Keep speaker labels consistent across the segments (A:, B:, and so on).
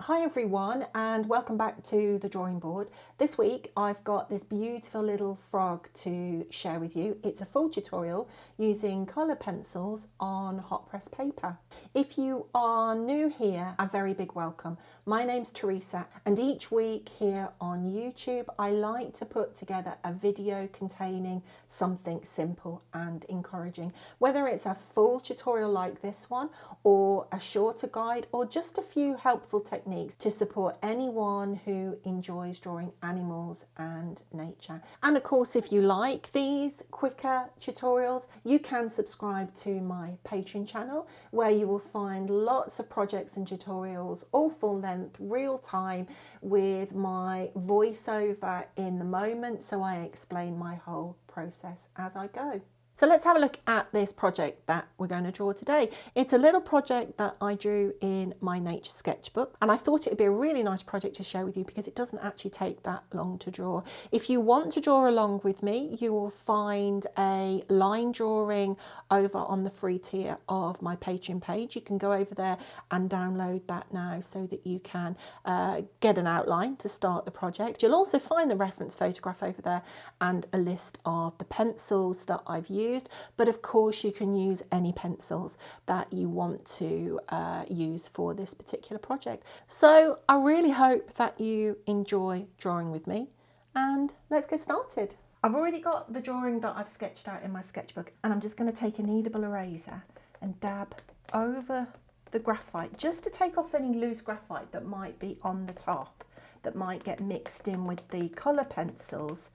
A: Hi everyone and welcome back to the drawing board. This week I've got this beautiful little frog to share with you. It's a full tutorial using colour pencils on hot press paper. If you are new here, a very big welcome. My name's Teresa and each week here on YouTube I like to put together a video containing something simple and encouraging. Whether it's a full tutorial like this one or a shorter guide or just a few helpful techniques to support anyone who enjoys drawing animals and nature. And of course, if you like these quicker tutorials, you can subscribe to my Patreon channel where you will find lots of projects and tutorials, all full length, real time, with my voiceover in the moment, so I explain my whole process as I go. So let's have a look at this project that we're going to draw today. It's a little project that I drew in my nature sketchbook, and I thought it would be a really nice project to share with you because it doesn't actually take that long to draw. If you want to draw along with me, you will find a line drawing over on the free tier of my Patreon page. You can go over there and download that now so that you can get an outline to start the project. You'll also find the reference photograph over there and a list of the pencils that I've used. But of course you can use any pencils that you want to use for this particular project. So I really hope that you enjoy drawing with me, and let's get started. I've already got the drawing that I've sketched out in my sketchbook, and I'm just going to take a kneadable eraser and dab over the graphite just to take off any loose graphite that might be on the top, that might get mixed in with the colour pencils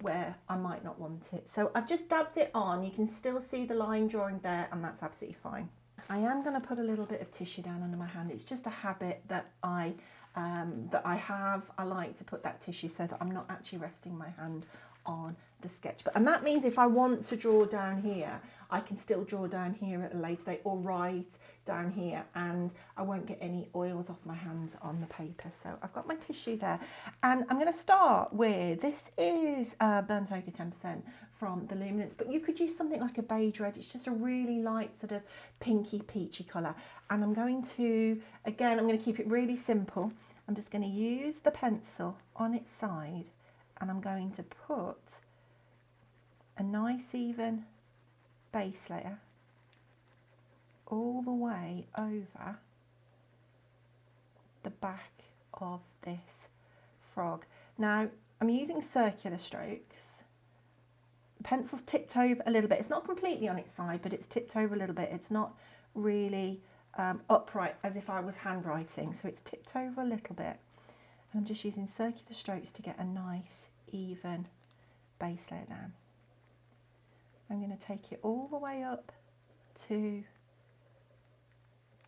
A: where I might not want it. So I've just dabbed it on. You can still see the line drawing there, and that's absolutely fine. I am going to put a little bit of tissue down under my hand. It's just a habit that I have. I like to put that tissue so that I'm not actually resting my hand on the sketchbook. And that means if I want to draw down here, I can still draw down here at a later date, or write down here, and I won't get any oils off my hands on the paper. So I've got my tissue there, and I'm going to start with, this is burnt ochre 10% from the Luminance, but you could use something like a beige red. It's just a really light sort of pinky peachy colour, and I'm going to, again, I'm going to keep it really simple. I'm just going to use the pencil on its side, and I'm going to put a nice even base layer all the way over the back of this frog. Now I'm using circular strokes. The pencil's tipped over a little bit. It's not completely on its side, but it's tipped over a little bit. It's not really upright as if I was handwriting, so it's tipped over a little bit. And I'm just using circular strokes to get a nice even base layer down. I'm going to take it all the way up to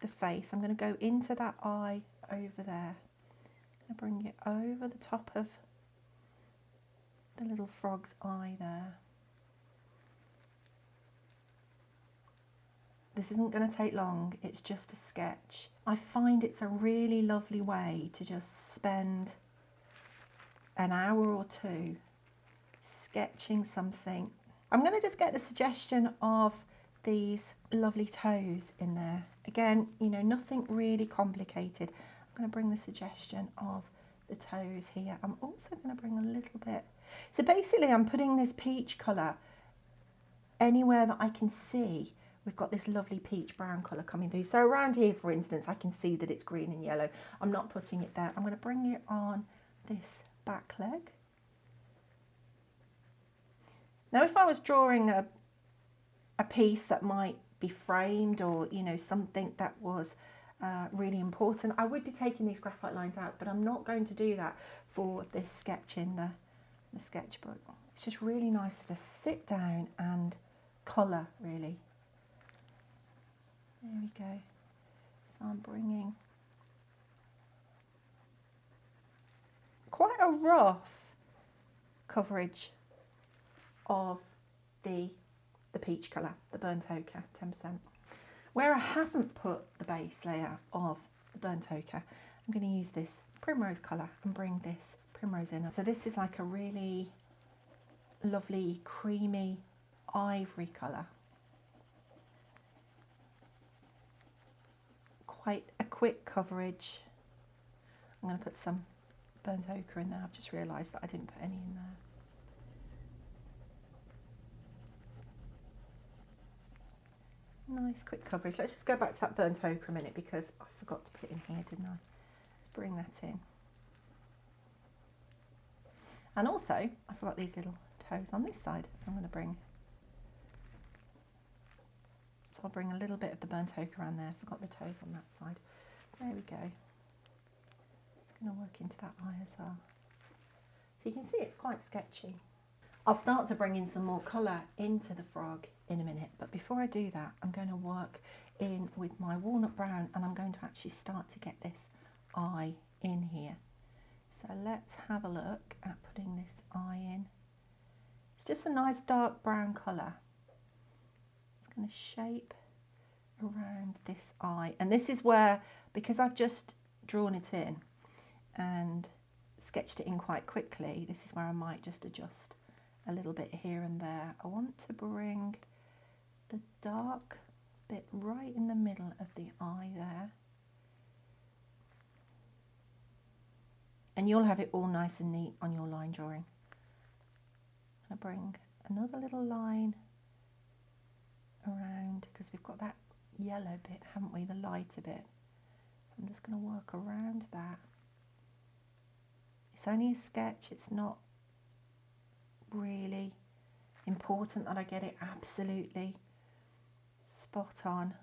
A: the face. I'm going to go into that eye over there. I'm going to bring it over the top of the little frog's eye there. This isn't going to take long, it's just a sketch. I find it's a really lovely way to just spend an hour or two sketching something. I'm going to just get the suggestion of these lovely toes in there. Again, you know, nothing really complicated. I'm going to bring the suggestion of the toes here. I'm also going to bring a little bit. So basically I'm putting this peach colour anywhere that I can see. We've got this lovely peach brown colour coming through. So around here, for instance, I can see that it's green and yellow. I'm not putting it there. I'm going to bring it on this back leg. Now, if I was drawing a piece that might be framed, or, you know, something that was really important, I would be taking these graphite lines out, but I'm not going to do that for this sketch in the sketchbook. It's just really nice to just sit down and colour, really. There we go. So I'm bringing quite a rough coverage of the peach colour, the burnt ochre 10%. Where I haven't put the base layer of the burnt ochre, I'm going to use this primrose colour and bring this primrose in. So this is like a really lovely creamy ivory colour. Quite a quick coverage. I'm going to put some burnt ochre in there. I've just realised that I didn't put any in there. Nice quick coverage. Let's just go back to that burnt ochre a minute because I forgot to put it in here, didn't I? Let's bring that in. And also, I forgot these little toes on this side, so I'm going to bring, so I'll bring a little bit of the burnt ochre around there. Forgot the toes on that side. There we go. It's going to work into that eye as well. So you can see it's quite sketchy. I'll start to bring in some more colour into the frog in a minute, but before I do that, I'm going to work in with my walnut brown, and I'm going to actually start to get this eye in here. So let's have a look at putting this eye in. It's just a nice dark brown colour. It's going to shape around this eye, and this is where, because I've just drawn it in and sketched it in quite quickly, this is where I might just adjust a little bit here and there. I want to bring the dark bit right in the middle of the eye there. And you'll have it all nice and neat on your line drawing. I'm going to bring another little line around, because we've got that yellow bit, haven't we, the lighter bit. I'm just going to work around that. It's only a sketch, it's not really important that I get it absolutely spot on.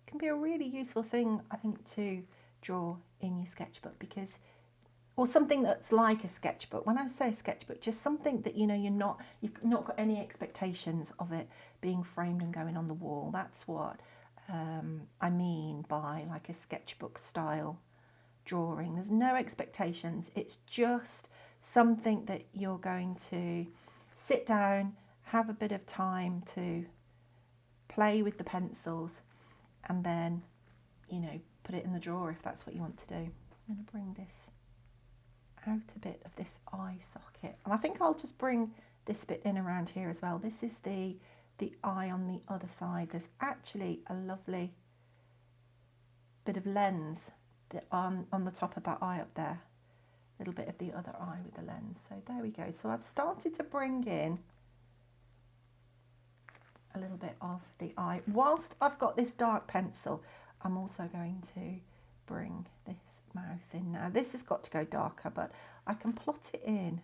A: Can be a really useful thing, I think, to draw in your sketchbook, because, or something that's like a sketchbook. When I say a sketchbook, just something that, you know, you've not got any expectations of it being framed and going on the wall. That's what I mean by like a sketchbook style drawing. There's no expectations. It's just something that you're going to sit down, have a bit of time to play with the pencils, and then, you know, put it in the drawer if that's what you want to do. I'm going to bring this out a bit of this eye socket, and I think I'll just bring this bit in around here as well. This is the eye on the other side. There's actually a lovely bit of lens that on the top of that eye up there, a little bit of the other eye with the lens. So there we go. So I've started to bring in a little bit of the eye. Whilst I've got this dark pencil, I'm also going to bring this mouth in now. This has got to go darker, but I can plot it in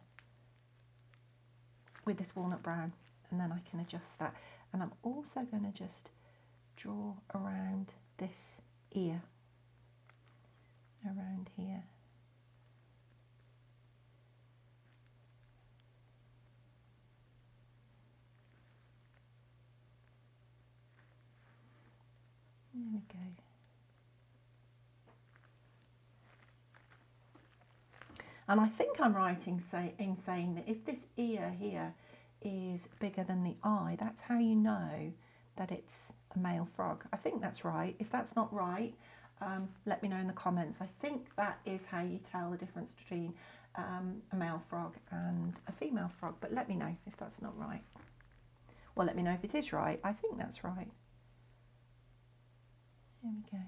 A: with this walnut brown, and then I can adjust that. And I'm also going to just draw around this ear, around here. There we go. And I think I'm right in saying that if this ear here is bigger than the eye, that's how you know that it's a male frog. I think that's right. If that's not right, let me know in the comments. I think that is how you tell the difference between a male frog and a female frog, but let me know if that's not right. Well, let me know if it is right. I think that's right. Here we go.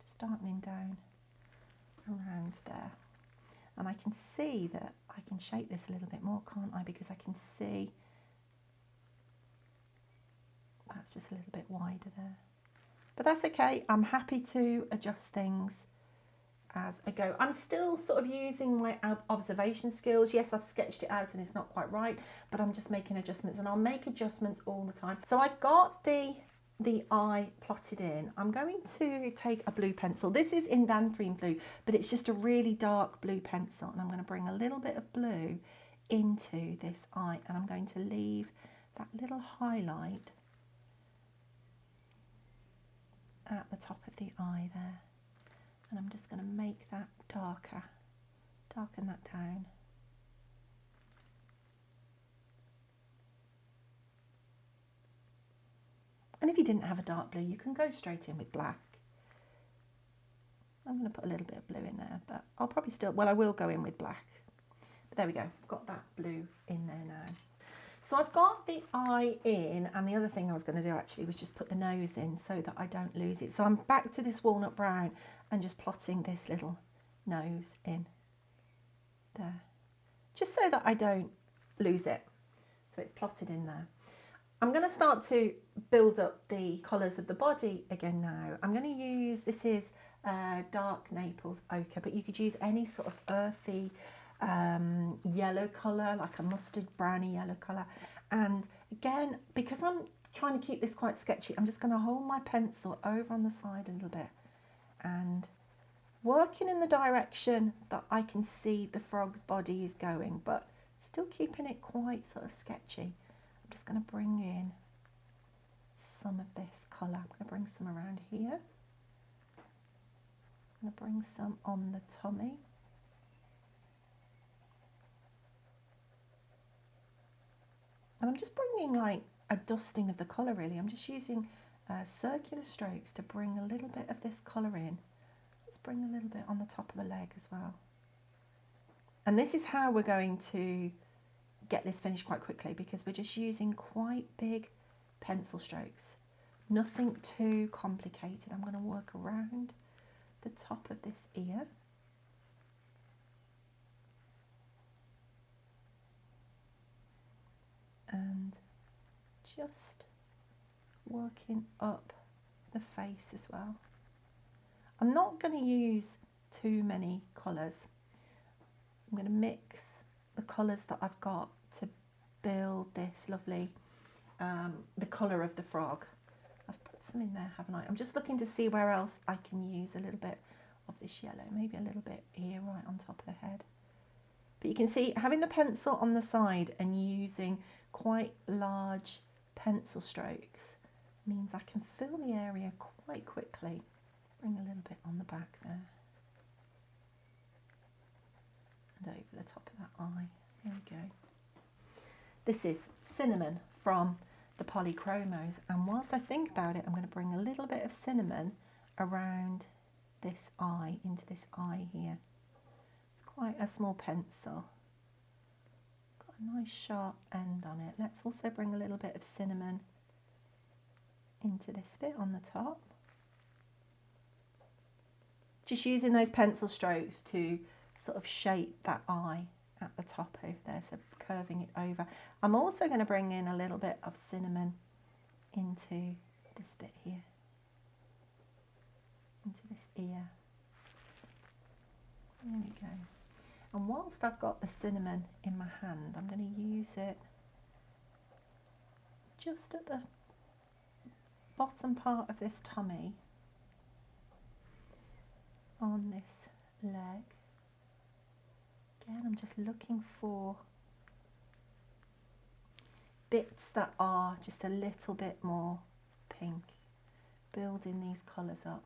A: Just darkening down around there. And I can see that I can shape this a little bit more, can't I? Because I can see that's just a little bit wider there. But that's okay. I'm happy to adjust things as I go. I'm still sort of using my observation skills. Yes, I've sketched it out and it's not quite right, but I'm just making adjustments, and I'll make adjustments all the time. So I've got the eye plotted in. I'm going to take a blue pencil. This is indanthrene blue, but it's just a really dark blue pencil, and I'm going to bring a little bit of blue into this eye, and I'm going to leave that little highlight at the top of the eye there, and I'm just going to make that darker, darken that down. And if you didn't have a dark blue, you can go straight in with black. I'm going to put a little bit of blue in there, but I'll probably still, well, I will go in with black. But there we go, I've got that blue in there now. So I've got the eye in, and the other thing I was going to do actually was just put the nose in so that I don't lose it. So I'm back to this walnut brown and just plotting this little nose in there, just so that I don't lose it. So it's plotted in there. I'm going to start to build up the colours of the body again now. I'm going to use, this is dark Naples ochre, but you could use any sort of earthy yellow colour, like a mustard browny yellow colour. And again, because I'm trying to keep this quite sketchy, I'm just going to hold my pencil over on the side a little bit and working in the direction that I can see the frog's body is going, but still keeping it quite sort of sketchy. I'm just going to bring in some of this colour. I'm going to bring some around here. I'm going to bring some on the tummy. And I'm just bringing like a dusting of the colour really. I'm just using circular strokes to bring a little bit of this colour in. Let's bring a little bit on the top of the leg as well. And this is how we're going to get this finished quite quickly, because we're just using quite big pencil strokes. Nothing too complicated. I'm going to work around the top of this ear. And just working up the face as well. I'm not going to use too many colours. I'm going to mix the colours that I've got to build this lovely, the colour of the frog. I've put some in there, haven't I? I'm just looking to see where else I can use a little bit of this yellow, maybe a little bit here right on top of the head. But you can see having the pencil on the side and using quite large pencil strokes means I can fill the area quite quickly. Bring a little bit on the back there. And over the top of that eye. There we go. This is cinnamon from the Polychromos, and whilst I think about it, I'm going to bring a little bit of cinnamon around this eye, into this eye here. It's quite a small pencil. Got a nice sharp end on it. Let's also bring a little bit of cinnamon into this bit on the top. Just using those pencil strokes to sort of shape that eye at the top over there, so curving it over. I'm also going to bring in a little bit of cinnamon into this bit here, into this ear. There we go. And whilst I've got the cinnamon in my hand, I'm going to use it just at the bottom part of this tummy on this leg. Again, I'm just looking for bits that are just a little bit more pink, building these colours up.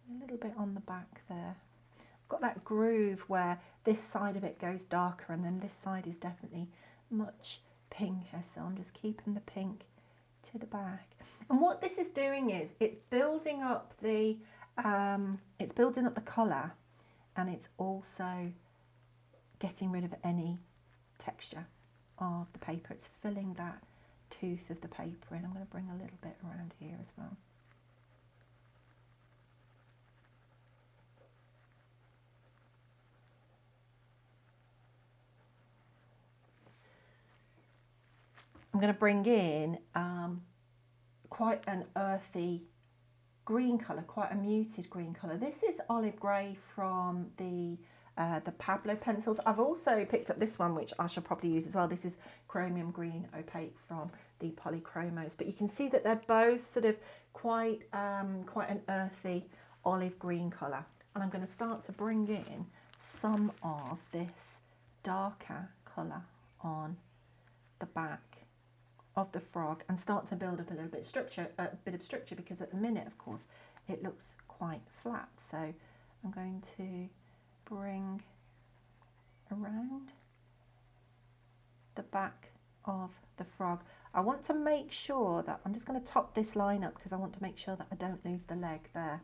A: A little bit on the back there. I've got that groove where this side of it goes darker and then this side is definitely much pinker, so I'm just keeping the pink to the back. And what this is doing is it's building up the colour, and it's also getting rid of any texture of the paper. It's filling that tooth of the paper in. I'm going to bring a little bit around here as well. I'm going to bring in quite an earthy green colour, quite a muted green colour. This is olive grey from the Pablo pencils. I've also picked up this one, which I shall probably use as well. This is chromium green opaque from the Polychromos. But you can see that they're both sort of quite an earthy olive green colour. And I'm going to start to bring in some of this darker colour on the back of the frog and start to build up a little bit of structure, because at the minute, of course, it looks quite flat. So I'm going to bring around the back of the frog. I want to make sure that I'm just going to top this line up, because I want to make sure that I don't lose the leg there.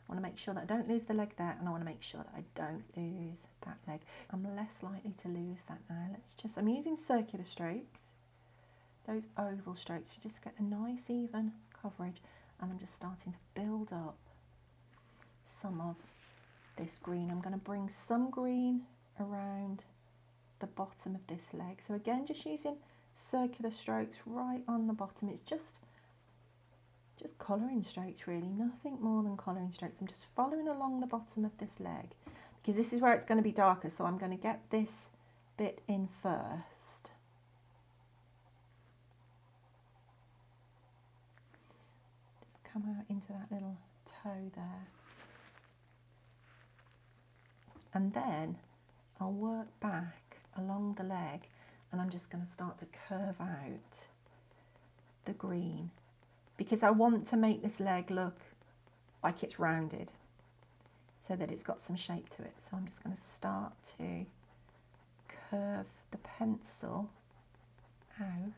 A: I want to make sure that I don't lose the leg there, and I want to make sure that I don't lose that leg. I'm less likely to lose that now. I'm using circular strokes, those oval strokes, to just get a nice even coverage, and I'm just starting to build up some of this green. I'm going to bring some green around the bottom of this leg. So again, just using circular strokes right on the bottom. It's just colouring strokes really, nothing more than colouring strokes. I'm just following along the bottom of this leg because this is where it's going to be darker, so I'm going to get this bit in first. Just come out into that little toe there. And then I'll work back along the leg, and I'm just going to start to curve out the green, because I want to make this leg look like it's rounded so that it's got some shape to it. So I'm just going to start to curve the pencil out.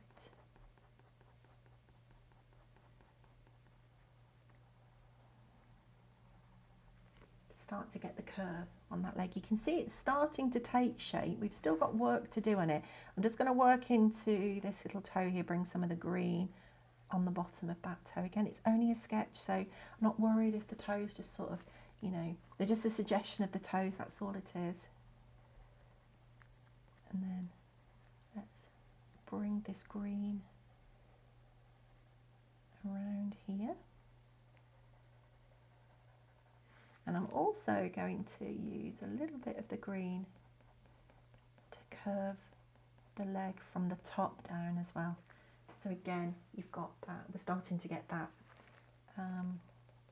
A: Start to get the curve on that leg. You can see it's starting to take shape. We've still got work to do on it. I'm just going to work into this little toe here, bring some of the green on the bottom of that toe. Again, it's only a sketch, so I'm not worried if the toes just sort of, you know, they're just a suggestion of the toes, that's all it is. And then let's bring this green around here. And I'm also going to use a little bit of the green to curve the leg from the top down as well. So again, you've got that, we're starting to get that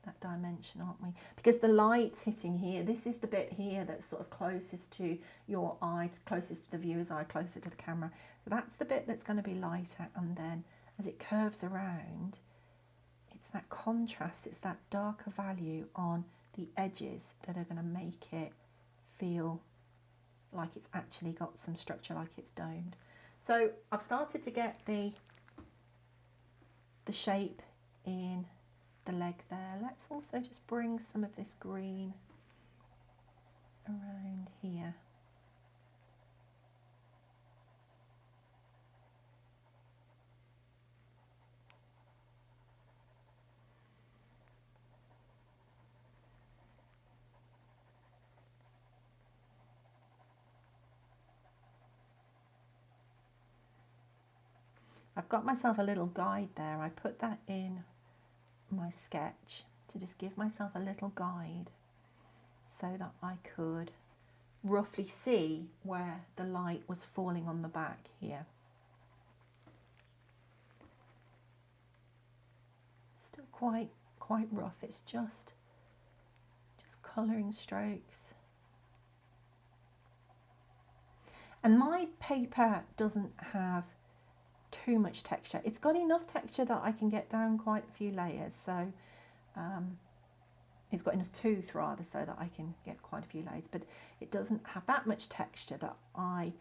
A: that dimension, aren't we? Because the light's hitting here, this is the bit here that's sort of closest to your eye, closest to the viewer's eye, closer to the camera. So that's the bit that's going to be lighter, and then as it curves around, it's that contrast, it's that darker value on the edges that are going to make it feel like it's actually got some structure, like it's domed. So I've started to get the shape in the leg there. Let's also just bring some of this green around here. I've got myself a little guide there. I put that in my sketch to just give myself a little guide so that I could roughly see where the light was falling on the back here. Still quite rough. It's just colouring strokes. And my paper doesn't have too much texture. It's got enough texture that I can get down quite a few layers, so it's got enough tooth rather so that I can get quite a few layers, but it doesn't have that much texture that I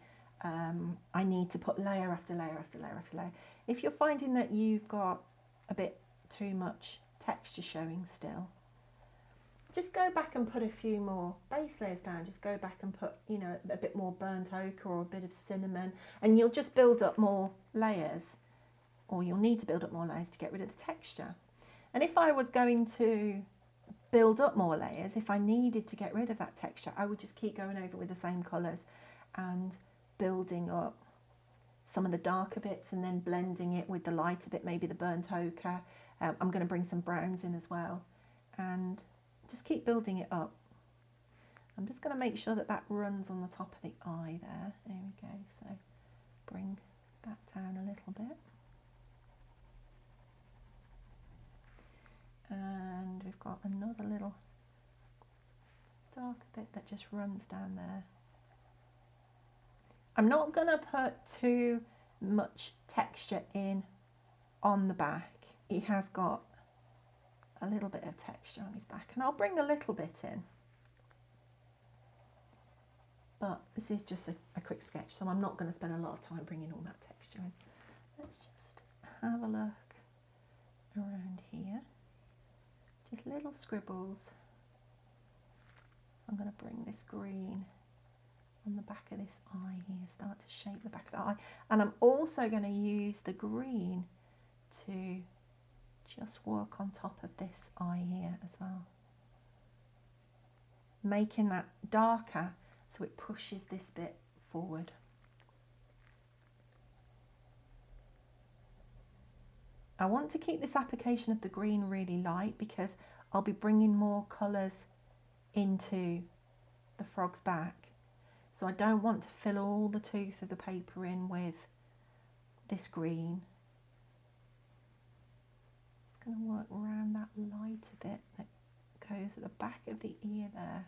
A: need to put layer after layer after layer after layer. If you're finding that you've got a bit too much texture showing still, just go back and put a few more base layers down. Just go back and put, you know, a bit more burnt ochre or a bit of cinnamon, and you'll just build up more layers, or you'll need to build up more layers to get rid of the texture. And if I was going to build up more layers, if I needed to get rid of that texture, I would just keep going over with the same colours and building up some of the darker bits and then blending it with the lighter bit, maybe the burnt ochre. I'm going to bring some browns in as well, and just keep building it up. I'm just going to make sure that that runs on the top of the eye there. There we go. So bring that down a little bit. And we've got another little dark bit that just runs down there. I'm not going to put too much texture in on the back. He has got a little bit of texture on his back, and I'll bring a little bit in, but this is just a quick sketch, so I'm not going to spend a lot of time bringing all that texture in. Let's just have a look around here, just little scribbles I'm going to bring this green on the back of this eye here, start to shape the back of the eye. And I'm also going to use the green to just work on top of this eye here as well, making that darker so it pushes this bit forward. I want to keep this application of the green really light because I'll be bringing more colours into the frog's back. So I don't want to fill all the tooth of the paper in with this green. It's going to work around that light a bit that goes at the back of the ear there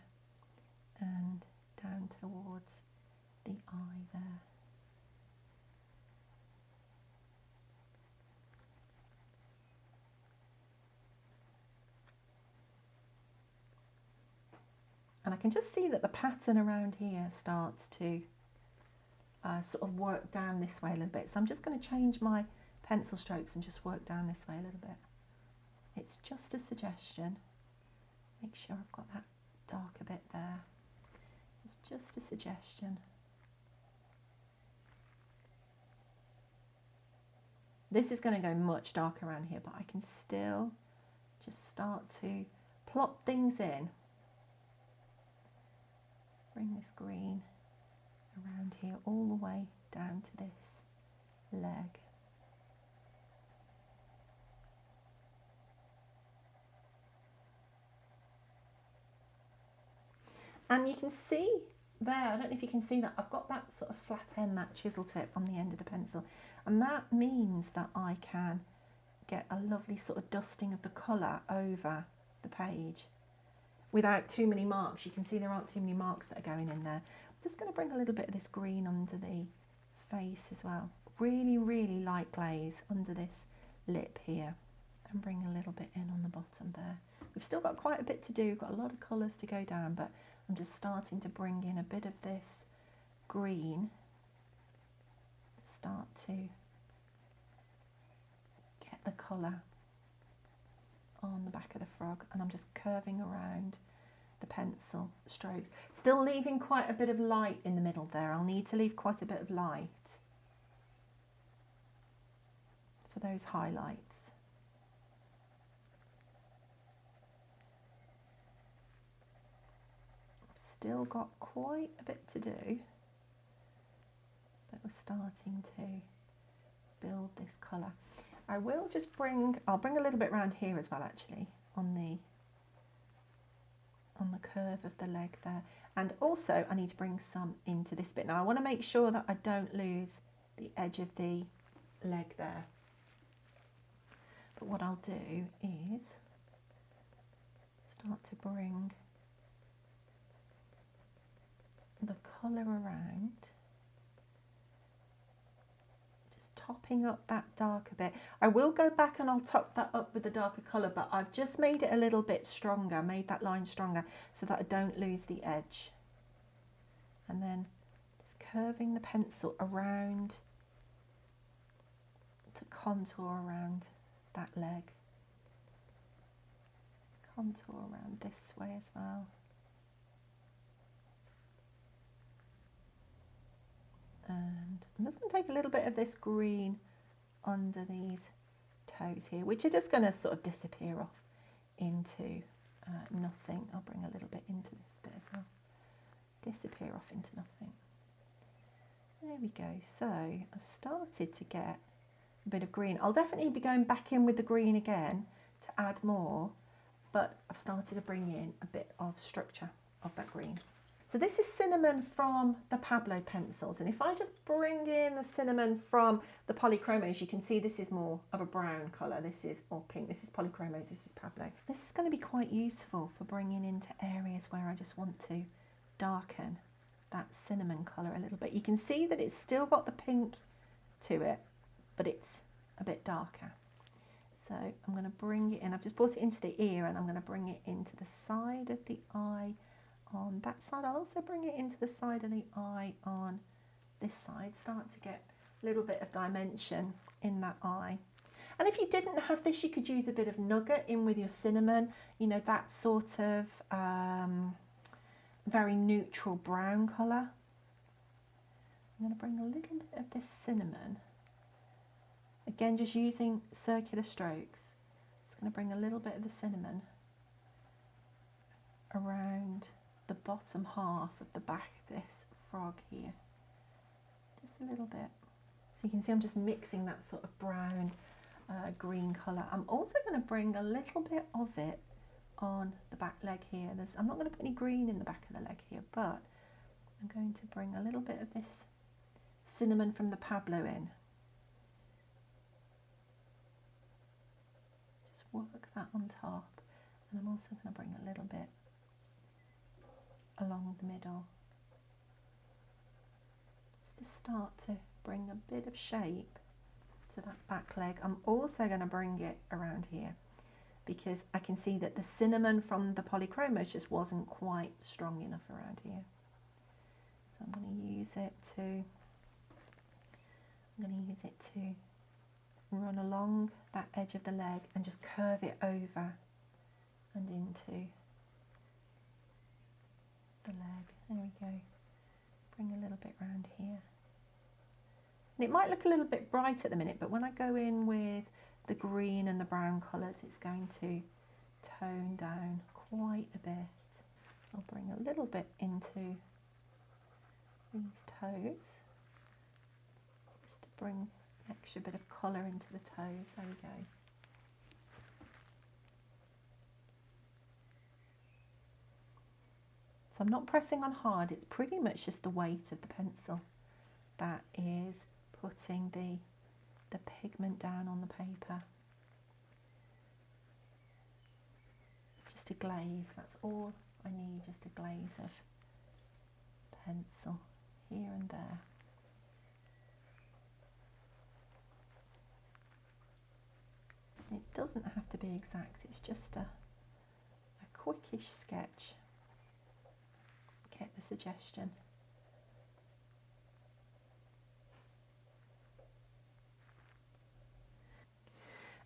A: and down towards the eye there. And I can just see that the pattern around here starts to sort of work down this way a little bit. So I'm just going to change my pencil strokes and just work down this way a little bit. It's just a suggestion. Make sure I've got that darker bit there. It's just a suggestion. This is going to go much darker around here, but I can still just start to plot things in. Bring this green around here all the way down to this leg. And you can see there, I don't know if you can see that, I've got that sort of flat end, that chisel tip on the end of the pencil. And that means that I can get a lovely sort of dusting of the colour over the page without too many marks. You can see there aren't too many marks that are going in there. I'm just going to bring a little bit of this green under the face as well. Really, really light glaze under this lip here, and bring a little bit in on the bottom there. We've still got quite a bit to do, we've got a lot of colours to go down, but I'm just starting to bring in a bit of this green, start to get the colour on the back of the frog, and I'm just curving around the pencil strokes, still leaving quite a bit of light in the middle there. I'll need to leave quite a bit of light for those highlights. I've still got quite a bit to do, but we're starting to build this colour. I will just I'll bring a little bit around here as well, actually, on the curve of the leg there. And also I need to bring some into this bit. Now I want to make sure that I don't lose the edge of the leg there. But what I'll do is start to bring the colour around, topping up that darker bit. I will go back and I'll top that up with the darker colour, but I've just made it a little bit stronger, made that line stronger so that I don't lose the edge. And then just curving the pencil around to contour around that leg. Contour around this way as well. And I'm just going to take a little bit of this green under these toes here, which are just going to sort of disappear off into nothing. I'll bring a little bit into this bit as well. Disappear off into nothing. There we go. So I've started to get a bit of green. I'll definitely be going back in with the green again to add more, but I've started to bring in a bit of structure of that green. So this is cinnamon from the Pablo pencils, and if I just bring in the cinnamon from the polychromos, you can see this is more of a brown colour, this is all pink, this is polychromos, this is Pablo. This is going to be quite useful for bringing into areas where I just want to darken that cinnamon colour a little bit. You can see that it's still got the pink to it, but it's a bit darker. So I'm going to bring it in, I've just brought it into the ear, and I'm going to bring it into the side of the eye on that side. I'll also bring it into the side of the eye on this side, start to get a little bit of dimension in that eye. And if you didn't have this, you could use a bit of nugget in with your cinnamon, you know, that sort of very neutral brown colour. I'm going to bring a little bit of this cinnamon. Again, just using circular strokes. It's going to bring a little bit of the cinnamon around the bottom half of the back of this frog here. Just a little bit. So you can see I'm just mixing that sort of brown green colour. I'm also going to bring a little bit of it on the back leg here. I'm not going to put any green in the back of the leg here, but I'm going to bring a little bit of this cinnamon from the Pablo in. Just work that on top, and I'm also going to bring a little bit along the middle, just to start to bring a bit of shape to that back leg. I'm also going to bring it around here because I can see that the cinnamon from the polychromos just wasn't quite strong enough around here. So I'm going to use it to run along that edge of the leg and just curve it over and into the leg. There we go. Bring a little bit round here. And it might look a little bit bright at the minute, but when I go in with the green and the brown colours, it's going to tone down quite a bit. I'll bring a little bit into these toes, just to bring an extra bit of colour into the toes. There we go. So I'm not pressing on hard, it's pretty much just the weight of the pencil that is putting the pigment down on the paper. Just a glaze, that's all I need, just a glaze of pencil here and there. It doesn't have to be exact, it's just a quickish sketch. Get the suggestion.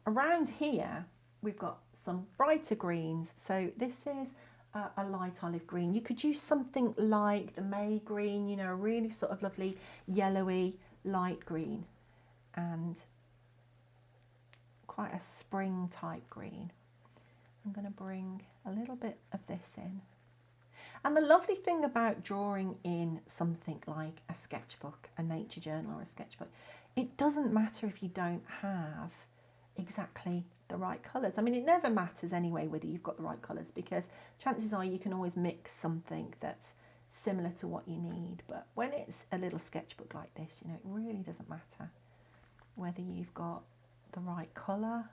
A: Around here we've got some brighter greens, so this is a light olive green. You could use something like the May green, you know, a really sort of lovely yellowy light green, and quite a spring type green. I'm going to bring a little bit of this in. And the lovely thing about drawing in something like a sketchbook, a nature journal or a sketchbook, it doesn't matter if you don't have exactly the right colours. I mean, it never matters anyway whether you've got the right colours, because chances are you can always mix something that's similar to what you need. But when it's a little sketchbook like this, you know, it really doesn't matter whether you've got the right colour.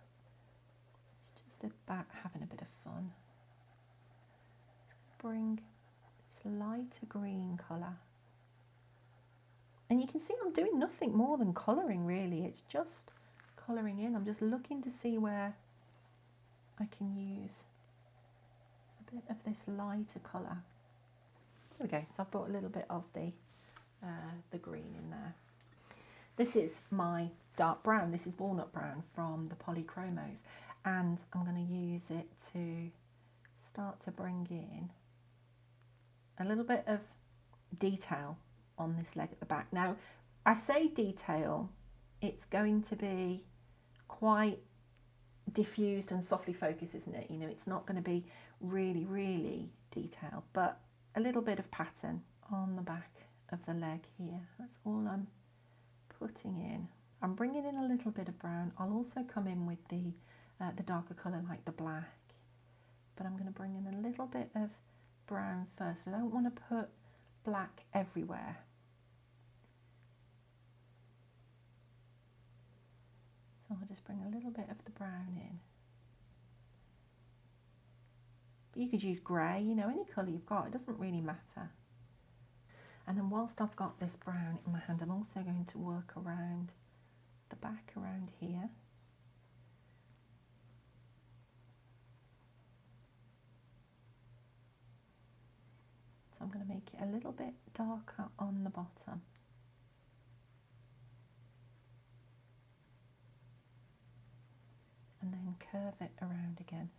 A: It's just about having a bit of fun. Let's bring this lighter green colour. And you can see I'm doing nothing more than colouring really. It's just colouring in. I'm just looking to see where I can use a bit of this lighter colour. There we go. So I've put a little bit of the green in there. This is my dark brown. This is walnut brown from the polychromos, and I'm going to use it to start to bring in a little bit of detail on this leg at the back. Now, I say detail, it's going to be quite diffused and softly focused, isn't it? You know, it's not going to be really, really detailed, but a little bit of pattern on the back of the leg here. That's all I'm putting in. I'm bringing in a little bit of brown. I'll also come in with the darker colour like the black, but I'm going to bring in a little bit of brown first. I don't want to put black everywhere. So I'll just bring a little bit of the brown in. But you could use grey, you know, any colour you've got, it doesn't really matter. And then whilst I've got this brown in my hand, I'm also going to work around the back around here. So I'm going to make it a little bit darker on the bottom. And then curve it around again.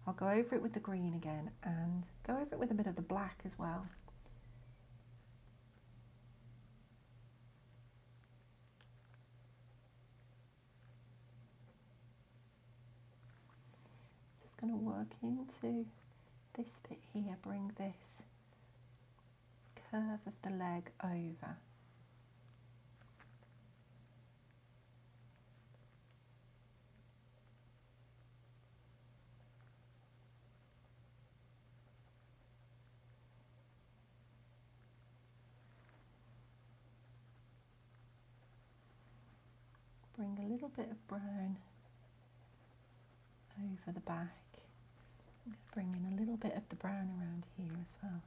A: I'll go over it with the green again and go over it with a bit of the black as well. Just going to work into this bit here, bring this curve of the leg over. Bring a little bit of brown over the back. I'm going to bring in a little bit of the brown around here as well.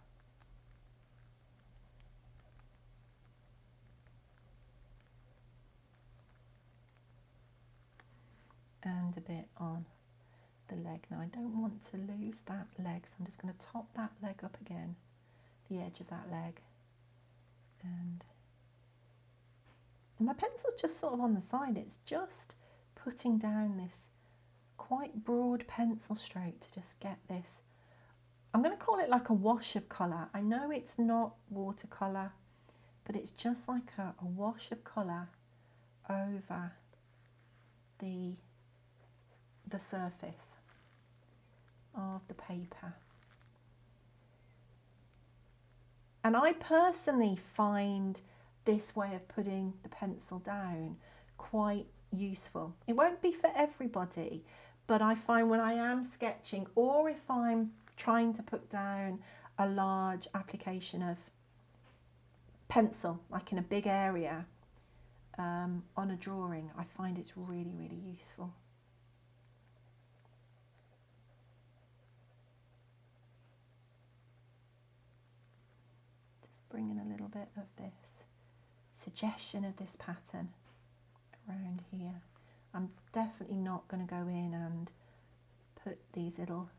A: And a bit on the leg. Now I don't want to lose that leg, so I'm just going to top that leg up again, the edge of that leg. And my pencil's just sort of on the side, it's just putting down this quite broad pencil stroke to just get this, I'm going to call it like a wash of colour. I know it's not watercolour, but it's just like a wash of colour over the surface of the paper. And I personally find this way of putting the pencil down quite useful. It won't be for everybody, but I find when I am sketching, or if I'm trying to put down a large application of pencil, like in a big area on a drawing, I find it's really, really useful. Just bring in a little bit of this suggestion of this pattern around here. I'm definitely not going to go in and put these little,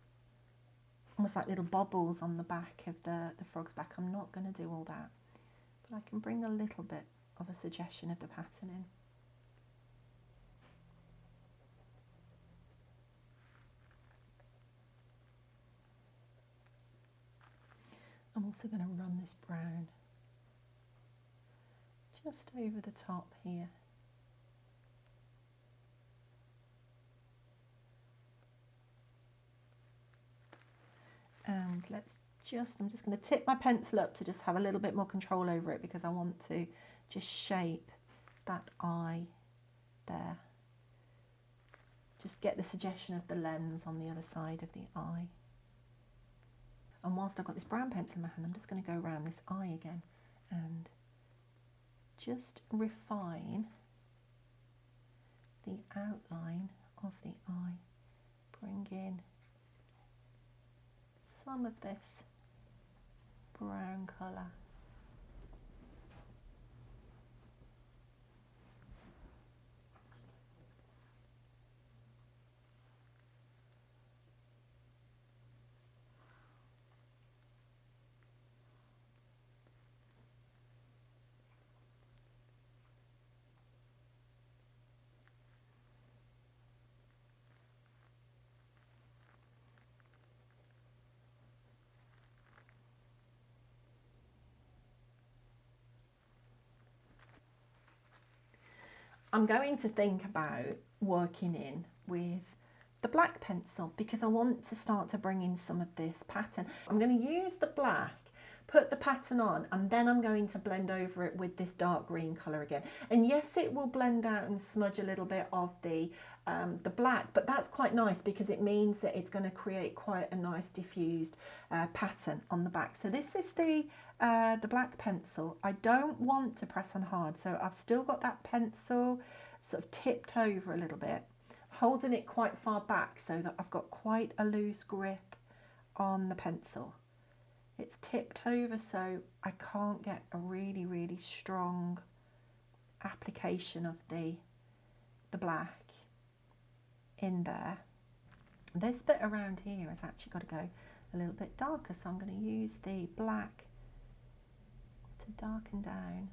A: almost like little bobbles on the back of the frog's back. I'm not going to do all that, but I can bring a little bit of a suggestion of the pattern in. I'm also going to run this brown just over the top here. And let's just, I'm just going to tip my pencil up to just have a little bit more control over it, because I want to just shape that eye there. Just get the suggestion of the lens on the other side of the eye. And whilst I've got this brown pencil in my hand, I'm just going to go around this eye again and just refine the outline of the eye. Bring in some of this brown colour. I'm going to think about working in with the black pencil, because I want to start to bring in some of this pattern. I'm going to use the black, put the pattern on, and then I'm going to blend over it with this dark green colour again. And yes, it will blend out and smudge a little bit of the black, but that's quite nice because it means that it's going to create quite a nice diffused pattern on the back. So this is the black pencil. I don't want to press on hard, so I've still got that pencil sort of tipped over a little bit, holding it quite far back so that I've got quite a loose grip on the pencil. It's tipped over so I can't get a really, really strong application of the black in there. This bit around here has actually got to go a little bit darker, so I'm going to use the black to darken down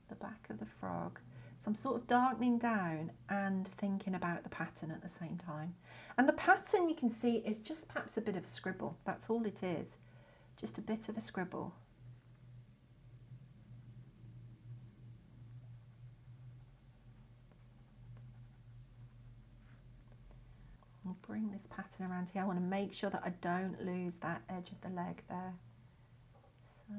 A: the back of the frog. So I'm sort of darkening down and thinking about the pattern at the same time. And the pattern, you can see, is just perhaps a bit of a scribble. That's all it is, just a bit of a scribble. I'll bring this pattern around here. I want to make sure that I don't lose that edge of the leg there. So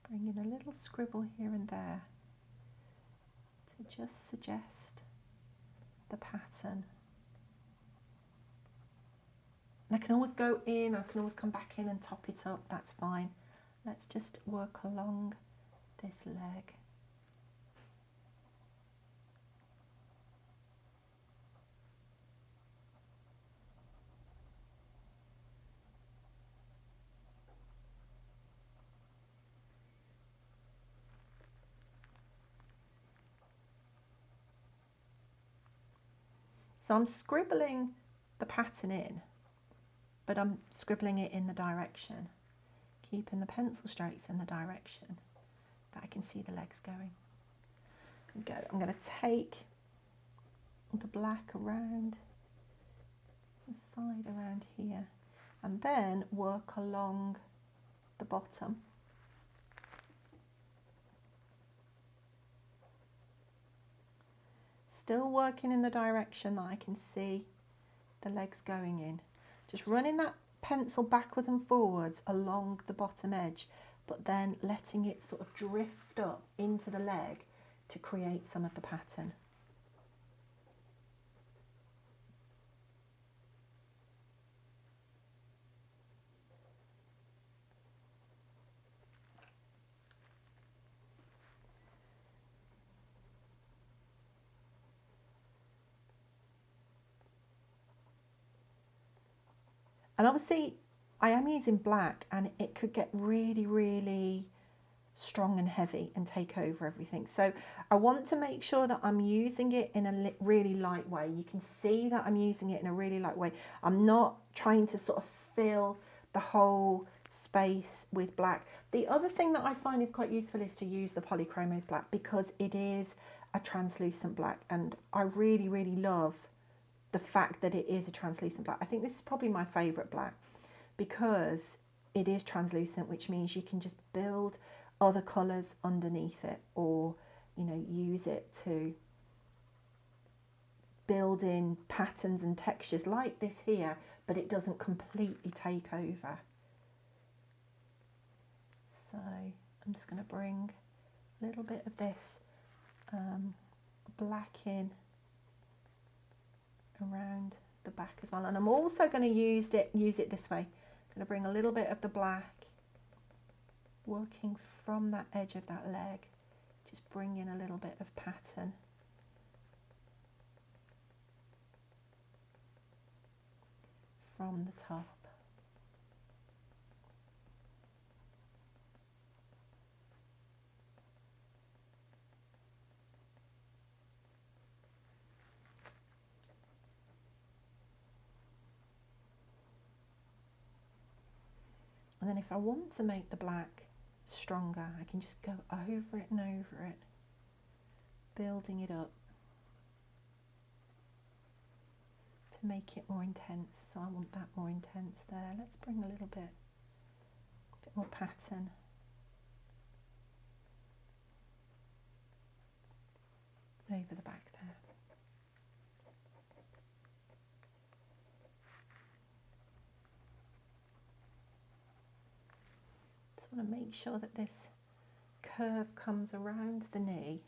A: bring in a little scribble here and there to just suggest the pattern. And I can always go in, I can always come back in and top it up, that's fine. Let's just work along this leg. So I'm scribbling the pattern in, but I'm scribbling it in the direction, keeping the pencil strokes in the direction that I can see the legs going. Go. I'm going to take the black around the side around here and then work along the bottom. Still working in the direction that I can see the legs going in. Just running that pencil backwards and forwards along the bottom edge, but then letting it sort of drift up into the leg to create some of the pattern. And obviously I am using black and it could get really, really strong and heavy and take over everything. So I want to make sure that I'm using it in a really light way. You can see that I'm using it in a really light way. I'm not trying to sort of fill the whole space with black. The other thing that I find is quite useful is to use the Polychromos black because it is a translucent black, and I really, really love the fact that it is a translucent black. I think this is probably my favourite black because it is translucent, which means you can just build other colours underneath it, or use it to build in patterns and textures like this here, but it doesn't completely take over. So I'm just going to bring a little bit of this black in around the back as well, and I'm also going to use it this way. I'm going to bring a little bit of the black, working from that edge of that leg, just bring in a little bit of pattern. From the top. And then if I want to make the black stronger, I can just go over it and over it, building it up to make it more intense. So I want that more intense there. Let's bring a little bit more pattern. Over the back there. Just want to make sure that this curve comes around the knee.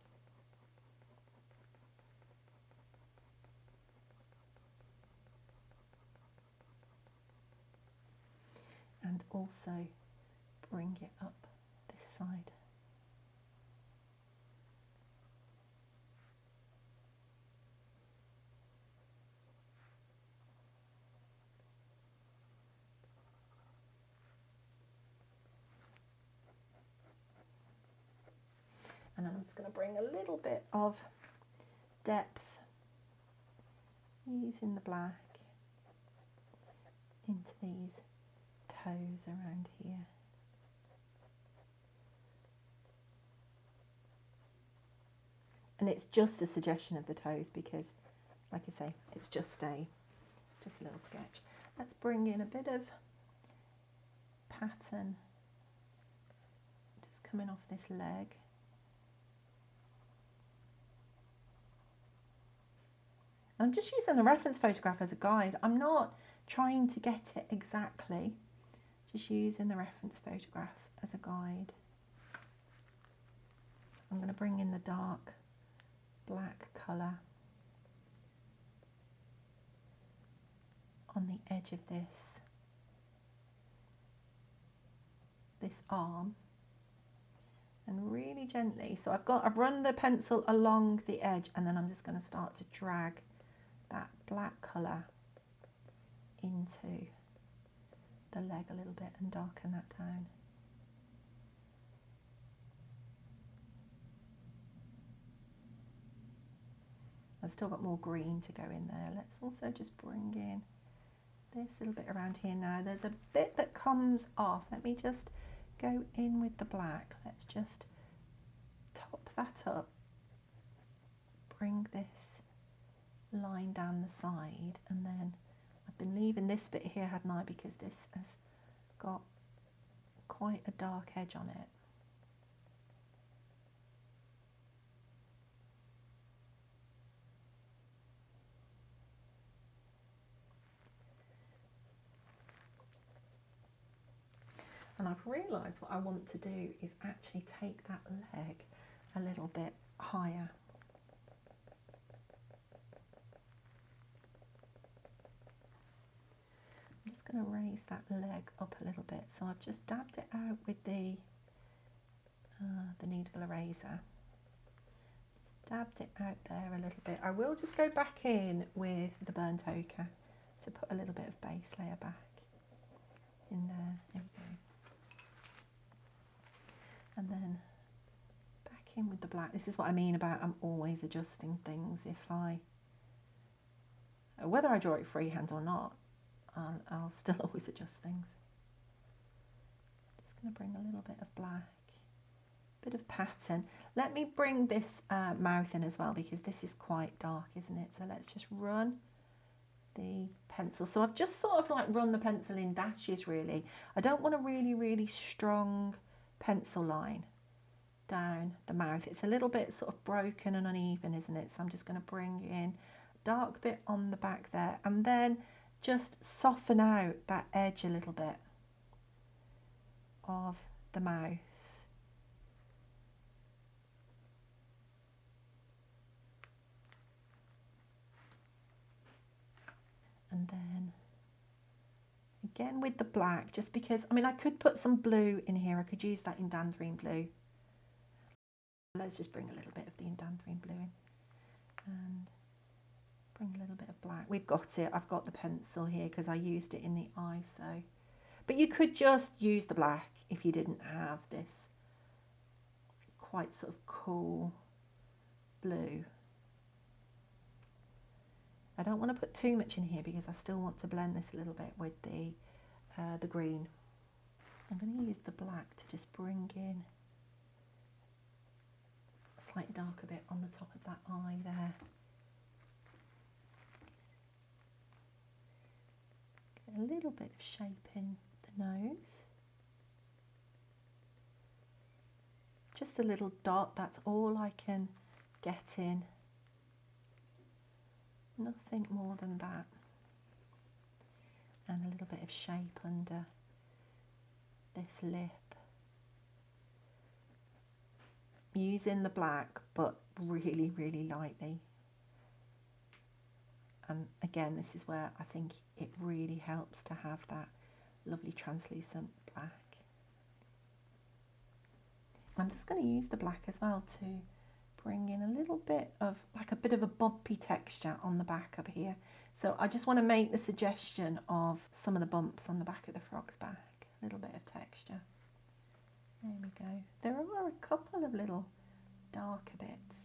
A: And also bring it up this side. And then I'm just going to bring a little bit of depth using the black into these toes around here. And it's just a suggestion of the toes because, like I say, it's just a little sketch. Let's bring in a bit of pattern just coming off this leg. I'm just using the reference photograph as a guide. I'm not trying to get it exactly, just using the reference photograph as a guide. I'm going to bring in the dark black colour on the edge of this arm, and really gently, so I've run the pencil along the edge, and then I'm just going to start to drag that black colour into the leg a little bit and darken that down. I've still got more green to go in there. Let's also just bring in this little bit around here now. There's a bit that comes off. Let me just go in with the black. Let's just top that up. Bring this line down the side, and then I've been leaving this bit here, hadn't I, because this has got quite a dark edge on it. And I've realised what I want to do is actually take that leg a little bit higher. I'm just going to raise that leg up a little bit. So I've just dabbed it out with the kneadable eraser. Just dabbed it out there a little bit. I will just go back in with the burnt ochre to put a little bit of base layer back in there. There we go. And then back in with the black. This is what I mean about I'm always adjusting things. Whether I draw it freehand or not, I'll still always adjust things. Just going to bring a little bit of black, bit of pattern. Let me bring this mouth in as well, because this is quite dark, isn't it? So let's just run the pencil. So I've just sort of like run the pencil in dashes really. I don't want a really, really strong pencil line down the mouth. It's a little bit sort of broken and uneven, isn't it? So I'm just going to bring in a dark bit on the back there, and then just soften out that edge a little bit of the mouth. And then again with the black, just because, I mean, I could put some blue in here. I could use that indanthrene blue. Let's just bring a little bit of the indanthrene blue in and bring a little bit of black. We've got it. I've got the pencil here because I used it in the ISO. But you could just use the black if you didn't have this quite sort of cool blue. I don't want to put too much in here because I still want to blend this a little bit with the green. I'm going to use the black to just bring in a slightly darker bit on the top of that eye there. Get a little bit of shape in the nose. Just a little dot, that's all I can get in. Nothing more than that. And a little bit of shape under this lip. Using the black, but really, really lightly. And again, this is where I think it really helps to have that lovely translucent black. I'm just going to use the black as well to bring in a little bit of, like a bit of a bumpy texture on the back up here. So I just want to make the suggestion of some of the bumps on the back of the frog's back. A little bit of texture. There we go. There are a couple of little darker bits.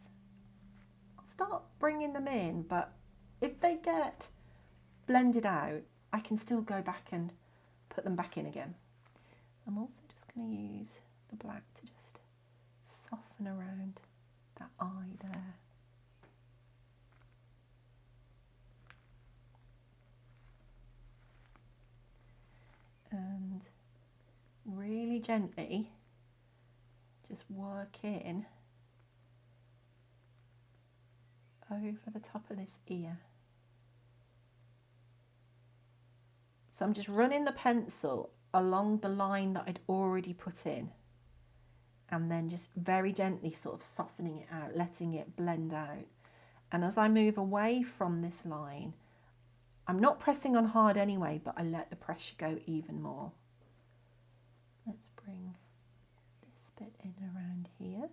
A: I'll start bringing them in, but if they get blended out, I can still go back and put them back in again. I'm also just going to use the black to just soften around that eye there. And really gently just work in over the top of this ear. So I'm just running the pencil along the line that I'd already put in, and then just very gently sort of softening it out, letting it blend out. And as I move away from this line, I'm not pressing on hard anyway, but I let the pressure go even more. Let's bring this bit in around here.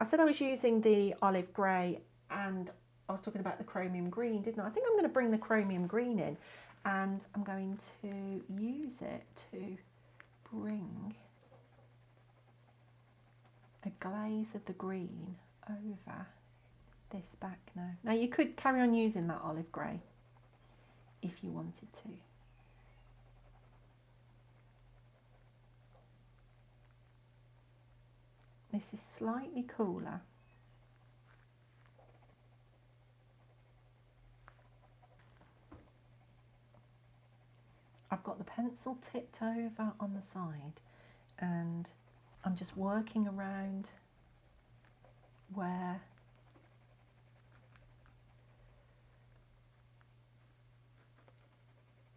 A: I said I was using the olive grey, and I was talking about the chromium green, didn't I? I think I'm going to bring the chromium green in, and I'm going to use it to bring a glaze of the green over this back now. Now you could carry on using that olive grey if you wanted to. This is slightly cooler. I've got the pencil tipped over on the side, and I'm just working around where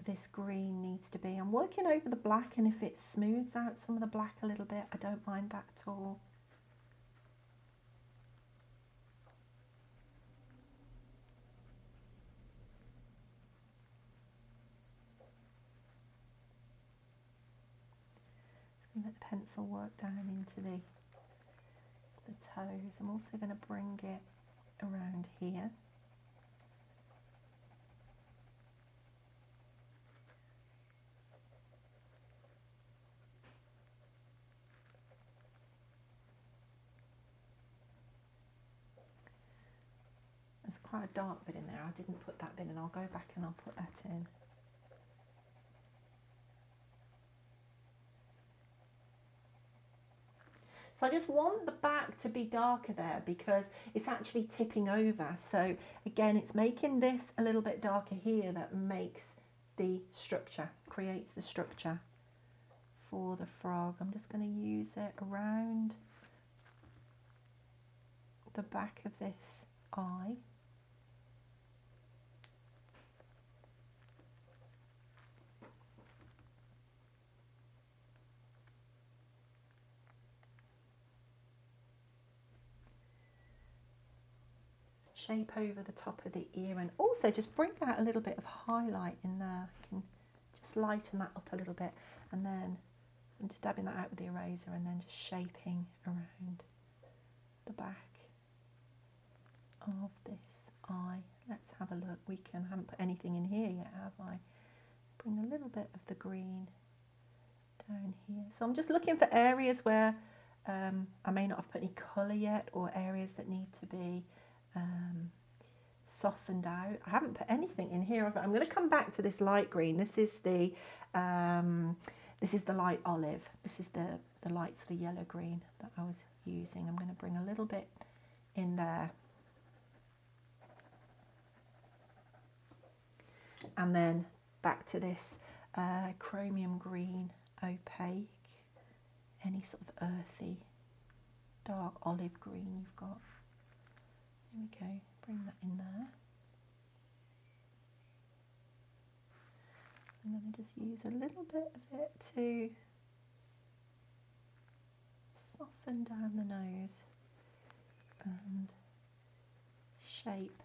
A: this green needs to be. I'm working over the black, and if it smooths out some of the black a little bit, I don't mind that at all. Let the pencil work down into the toes. I'm also going to bring it around here. There's quite a dark bit in there. I didn't put that bit in. I'll go back and I'll put that in. So I just want the back to be darker there because it's actually tipping over. So again, it's making this a little bit darker here that makes the structure, creates the structure for the frog. I'm just going to use it around the back of this eye. Shape over the top of the ear, and also just bring out a little bit of highlight in there. I can just lighten that up a little bit, and then I'm just dabbing that out with the eraser and then just shaping around the back of this eye. Let's have a look. I haven't put anything in here yet, have I? Bring a little bit of the green down here. So I'm just looking for areas where I may not have put any colour yet, or areas that need to be softened out. I haven't put anything in here. I'm going to come back to this light green. This is the light olive. This is the light sort of yellow green that I was using. I'm going to bring a little bit in there, and then back to this chromium green, opaque, any sort of earthy dark olive green you've got. There we go, bring that in there. I'm going to just use a little bit of it to soften down the nose and shape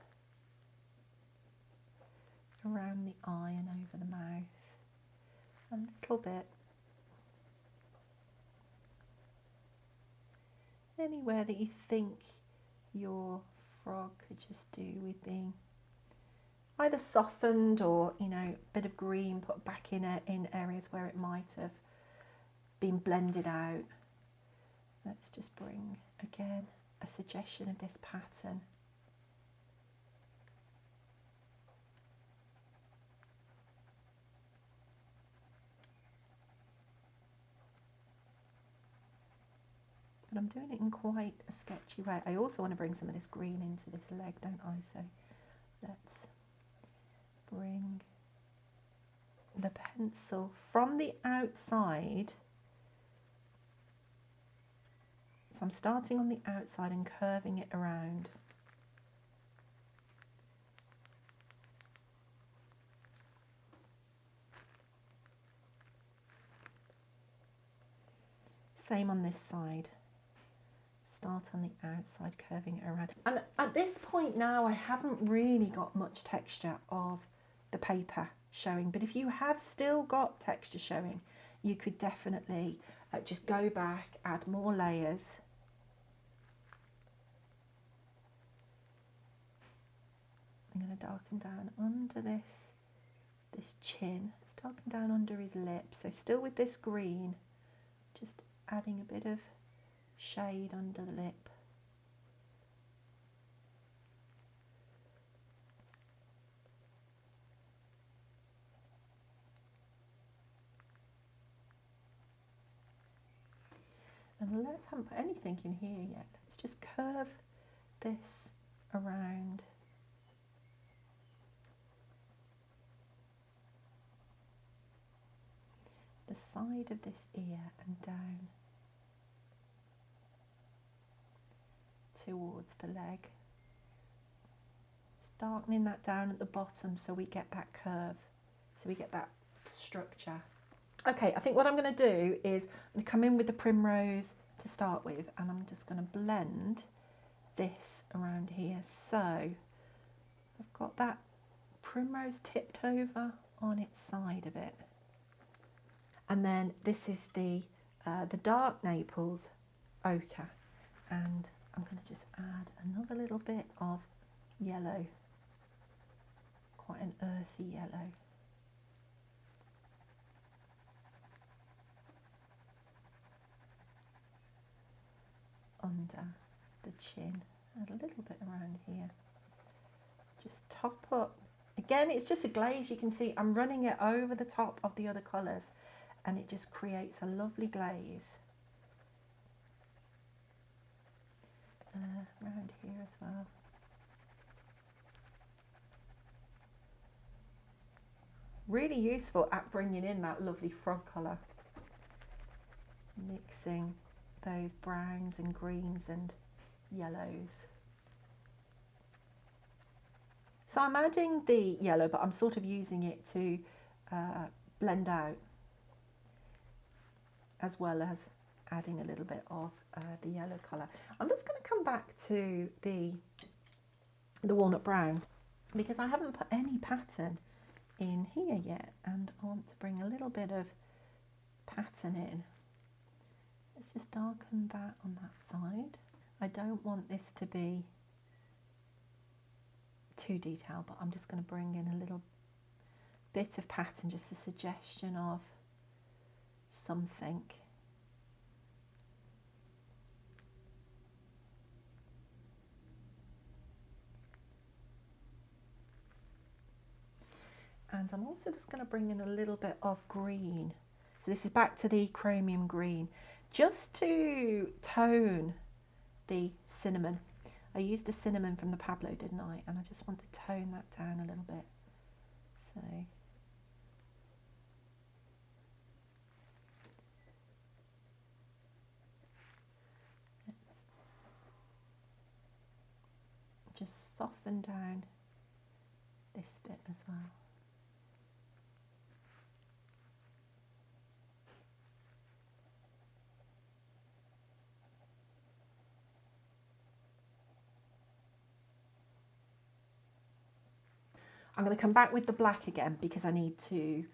A: around the eye and over the mouth a little bit. Anywhere that you think your frog could just do with being either softened or, you know, a bit of green put back in it in areas where it might have been blended out. Let's just bring again a suggestion of this pattern. But I'm doing it in quite a sketchy way. I also want to bring some of this green into this leg, don't I? So let's bring the pencil from the outside. So I'm starting on the outside and curving it around. Same on this side. Start on the outside, curving it around. And at this point now, I haven't really got much texture of the paper showing, but if you have still got texture showing, you could definitely just go back, add more layers. I'm going to darken down under this chin. Let's darken down under his lip. So still with this green, just adding a bit of shade under the lip. And let's haven't put anything in here yet. Let's just curve this around. The side of this ear and down towards the leg. Just darkening that down at the bottom so we get that curve, so we get that structure. Okay, I think what I'm going to do is I'm going to come in with the primrose to start with, and I'm just going to blend this around here. So I've got that primrose tipped over on its side a bit. And then this is the dark Naples ochre, and I'm going to just add another little bit of yellow, quite an earthy yellow. Under the chin, add a little bit around here. Just top up. Again, it's just a glaze. You can see I'm running it over the top of the other colours, and it just creates a lovely glaze. Around here as well. Really useful at bringing in that lovely frog colour. Mixing those browns and greens and yellows. So I'm adding the yellow, but I'm sort of using it to blend out, as well as adding a little bit of the yellow colour. I'm just going to come back to the walnut brown, because I haven't put any pattern in here yet, and I want to bring a little bit of pattern in. Let's just darken that on that side. I don't want this to be too detailed, but I'm just going to bring in a little bit of pattern, just a suggestion of something. And I'm also just going to bring in a little bit of green. So this is back to the chromium green, just to tone the cinnamon. I used the cinnamon from the Pablo, didn't I? And I just want to tone that down a little bit. So let's just soften down this bit as well. I'm going to come back with the black again, because I need to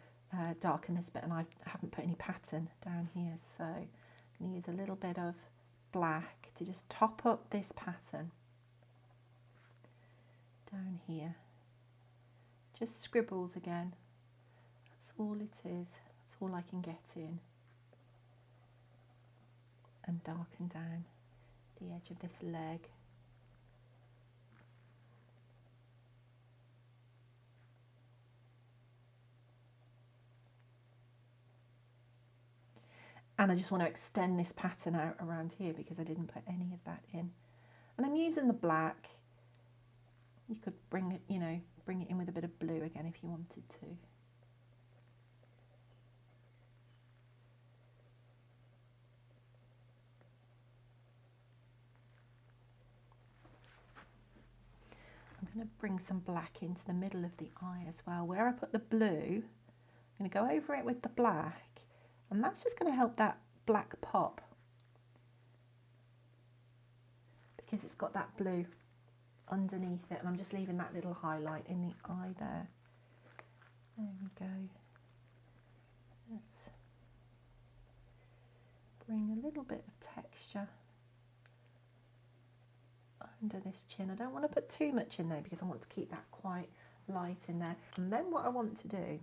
A: darken this bit, and I haven't put any pattern down here, so I'm going to use a little bit of black to just top up this pattern down here. Just scribbles again, that's all it is, that's all I can get in. and darken down the edge of this leg. And I just want to extend this pattern out around here because I didn't put any of that in. And I'm using the black. You could bring it, you know, bring it in with a bit of blue again if you wanted to. I'm going to bring some black into the middle of the eye as well. Where I put the blue, I'm going to go over it with the black. And that's just going to help that black pop because it's got that blue underneath it, and I'm just leaving that little highlight in the eye there. There we go. Let's bring a little bit of texture under this chin. I don't want to put too much in there because I want to keep that quite light in there. And then what I want to do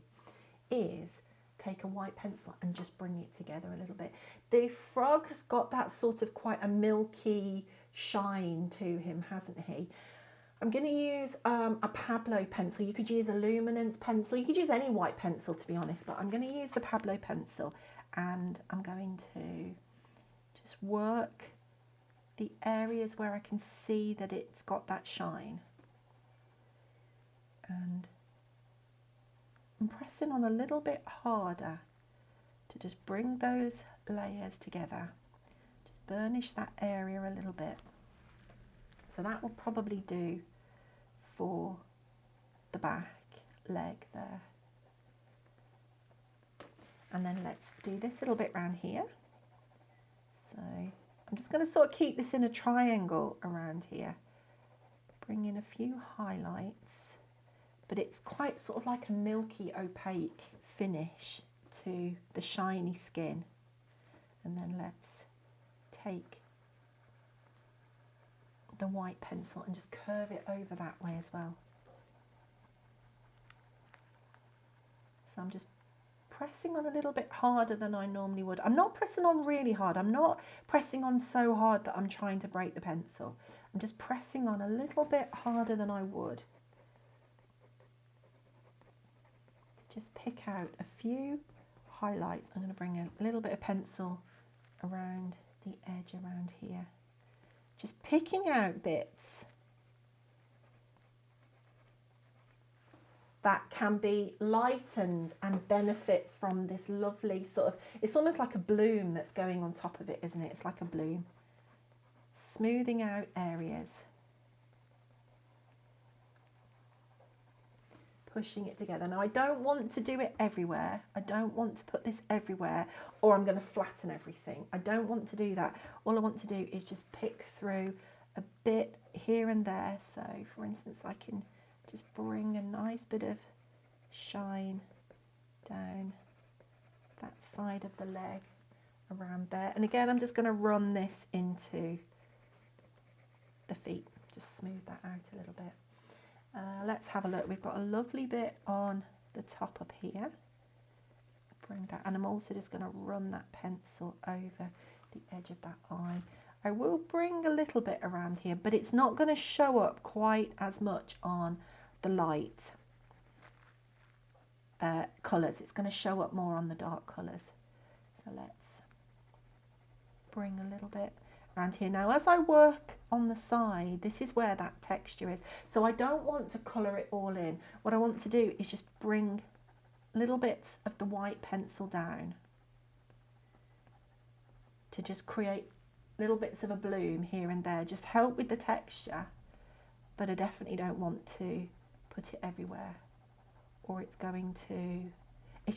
A: is take a white pencil and just bring it together a little bit. The frog has got that sort of quite a milky shine to him, hasn't he? I'm going to use a Pablo pencil. You could use a luminance pencil. You could use any white pencil, to be honest, but I'm going to use the Pablo pencil, and I'm going to just work the areas where I can see that it's got that shine. And I'm pressing on a little bit harder to just bring those layers together. Just burnish that area a little bit. So that will probably do for the back leg there. And then let's do this little bit around here. So I'm just going to sort of keep this in a triangle around here. Bring in a few highlights. But it's quite sort of like a milky, opaque finish to the shiny skin. And then let's take the white pencil and just curve it over that way as well. So I'm just pressing on a little bit harder than I normally would. I'm not pressing on really hard. I'm not pressing on so hard that I'm trying to break the pencil. I'm just pressing on a little bit harder than I would. Just pick out a few highlights. I'm going to bring a little bit of pencil around the edge around here. Just picking out bits that can be lightened and benefit from this lovely sort of, it's almost like a bloom that's going on top of it, isn't it? It's like a bloom. Smoothing out areas. Pushing it together. Now I don't want to do it everywhere. I don't want to put this everywhere or I'm going to flatten everything. I don't want to do that. All I want to do is just pick through a bit here and there. So for instance, I can just bring a nice bit of shine down that side of the leg around there. And again, I'm just going to run this into the feet. Just smooth that out a little bit. Let's have a look. We've got a lovely bit on the top up here. Bring that, and I'm also just going to run that pencil over the edge of that eye. I will bring a little bit around here, but it's not going to show up quite as much on the light colours. It's going to show up more on the dark colours. So let's bring a little bit around here. Now as I work on the side, this is where that texture is. So I don't want to colour it all in. What I want to do is just bring little bits of the white pencil down to just create little bits of a bloom here and there. Just help with the texture, but I definitely don't want to put it everywhere or it's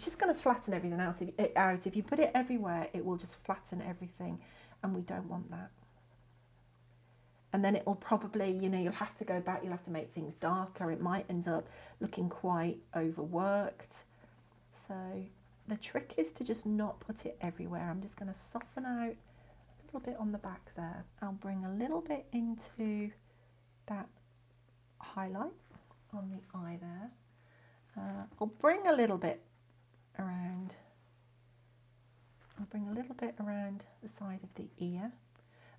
A: just going to flatten everything else out. If you put it everywhere, it will just flatten everything. And we don't want that. And then it will probably, you know, you'll have to go back, you'll have to make things darker. It might end up looking quite overworked. So the trick is to just not put it everywhere. I'm just going to soften out a little bit on the back there. I'll bring a little bit into that highlight on the eye there. I'll bring a little bit around I'll bring a little bit around the side of the ear.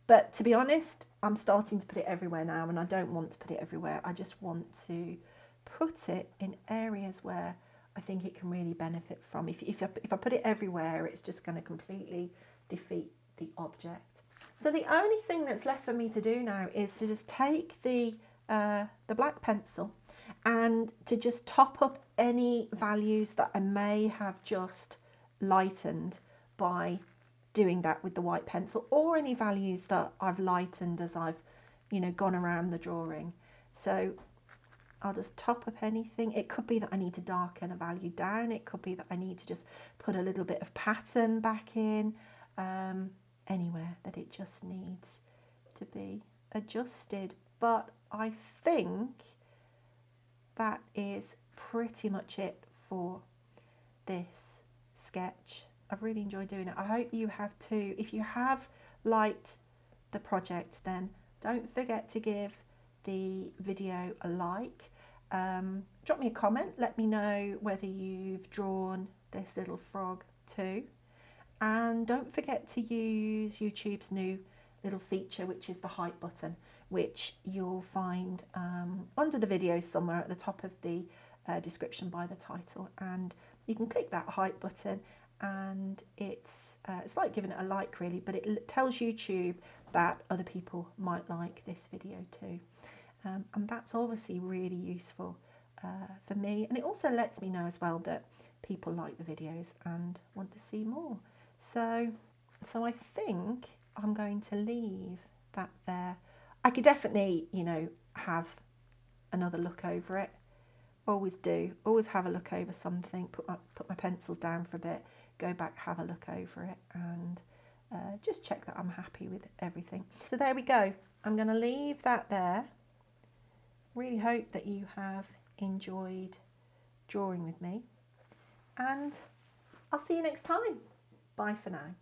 A: But to be honest, I'm starting to put it everywhere now, and I don't want to put it everywhere. I just want to put it in areas where I think it can really benefit from. If I put it everywhere, it's just going to completely defeat the object. So the only thing that's left for me to do now is to just take the black pencil and to just top up any values that I may have just lightened by doing that with the white pencil, or any values that I've lightened as I've, you know, gone around the drawing. So I'll just top up anything. It could be that I need to darken a value down. It could be that I need to just put a little bit of pattern back in, anywhere that it just needs to be adjusted. But I think that is pretty much it for this sketch. I've really enjoyed doing it. I hope you have too. If you have liked the project, then don't forget to give the video a like. Drop me a comment. Let me know whether you've drawn this little frog too. And don't forget to use YouTube's new little feature, which is the height button, which you'll find under the video somewhere at the top of the description by the title. And you can click that height button, and it's like giving it a like really, but it tells YouTube that other people might like this video too. And that's obviously really useful for me, and it also lets me know as well that people like the videos and want to see more. So I think I'm going to leave that there. I could definitely, you know, have another look over it. Always do. Always have a look over something, put my pencils down for a bit, go back, have a look over it, and just check that I'm happy with everything. So there we go. I'm going to leave that there. Really hope that you have enjoyed drawing with me, and I'll see you next time. Bye for now.